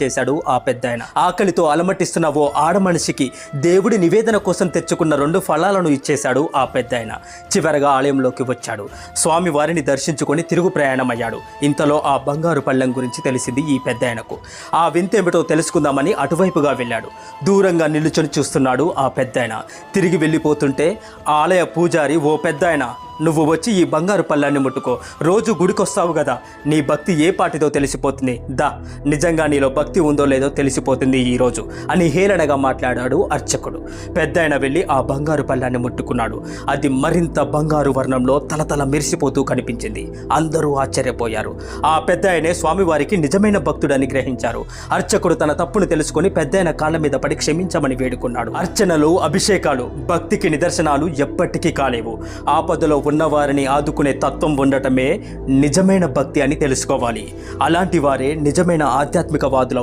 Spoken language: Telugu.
చేశాడు ఆ పెద్దాయన. ఆకలితో అలమటిస్తున్న ఓ ఆడమనిషికి దేవుడి నివేదన కోసం తెచ్చుకున్న 2 ఫలాలను ఇచ్చేశాడు ఆ పెద్దాయన. చివరగా ఆలయంలోకి వచ్చాడు. స్వామి వారిని దర్శించుకొని తిరుగు ప్రయాణమయ్యాడు. ఇంతలో ఆ బంగారు పళ్ళెం గురించి తెలిసింది ఈ పెద్దాయనకు. ఆ వింతేమిటో తెలుసుకుందామని అటువైపుగా వెళ్ళాడు. దూరంగా నిలుచొని చూస్తున్నాడు ఆ పెద్దాయన. తిరిగి వెళ్ళిపోతుంటే ఆలయ పూజారి, ఓ పెద్దాయన, నువ్వు వచ్చి ఈ బంగారు పళ్ళాన్ని ముట్టుకో, రోజు గుడికొస్తావు కదా, నీ భక్తి ఏ పాటిదో తెలిసిపోతుంది, దా, నిజంగా నీలో భక్తి ఉందో లేదో తెలిసిపోతుంది ఈరోజు అని హేళనగా మాట్లాడాడు అర్చకుడు. పెద్దాయన వెళ్ళి ఆ బంగారు పళ్ళాన్ని ముట్టుకున్నాడు. అది మరింత బంగారు వర్ణంలో తలతల మెరిసిపోతూ కనిపించింది. అందరూ ఆశ్చర్యపోయారు. ఆ పెద్దాయనే స్వామివారికి నిజమైన భక్తుడని గ్రహించారు. అర్చకుడు తన తప్పును తెలుసుకొని పెద్దాయన కాళ్ళ మీద పడి క్షమించమని వేడుకున్నాడు. అర్చనలు, అభిషేకాలు భక్తికి నిదర్శనాలు ఎప్పటికీ కాలేవు. ఆపదలో ఉన్నవారిని ఆదుకునే తత్వం ఉండటమే నిజమైన భక్తి అని తెలుసుకోవాలి. అలాంటి వారే నిజమైన ఆధ్యాత్మికవాదులు.